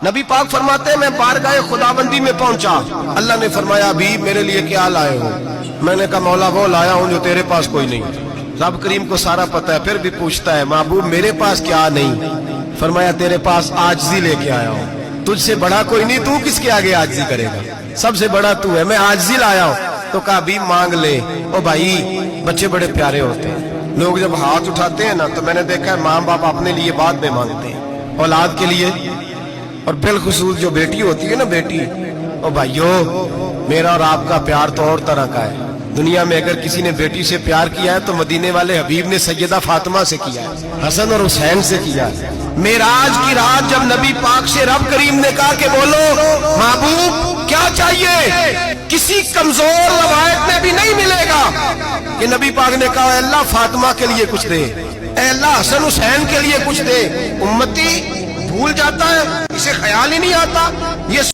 نبی پاک فرماتے ہیں میں بارگاہ خداوندی میں پہنچا، اللہ نے فرمایا ابھی میرے لیے کیا لائے ہو؟ میں نے کہا مولا وہ لایا ہوں جو تیرے پاس کوئی نہیں۔ رب کریم کو سارا پتہ ہے، پھر بھی پوچھتا ہے محبوب میرے پاس کیا نہیں؟ فرمایا تیرے پاس عاجزی لے کے آیا ہوں، تجھ سے بڑا کوئی نہیں، تو کس کے آگے عاجزی کرے گا؟ سب سے بڑا تو ہے، میں عاجزی لایا ہوں۔ تو کہا ابھی مانگ لے۔ او بھائی بچے بڑے پیارے ہوتے ہیں، لوگ جب ہاتھ اٹھاتے ہیں نا تو میں نے دیکھا ہے ماں باپ اپنے لیے بعد میں مانگتے ہیں، اولاد کے لیے، اور بالخصوص جو بیٹی ہوتی ہے نا بیٹی، او بھائیو میرا اور آپ کا پیار تو اور طرح کا ہے۔ دنیا میں اگر کسی نے بیٹی سے پیار کیا ہے تو مدینے والے حبیب نے سیدہ فاطمہ سے کیا ہے، حسن اور حسین سے کیا ہے۔ معراج کی رات جب نبی پاک سے رب کریم نے کہا کہ بولو محبوب کیا چاہیے، کسی کمزور روایت میں بھی نہیں ملے گا کہ نبی پاک نے کہا اے اللہ فاطمہ کے لیے کچھ دے، اے اللہ حسن حسین کے لیے کچھ دے۔ امتی بھول جاتا ہے، اسے خیال ہی نہیں آتا یہ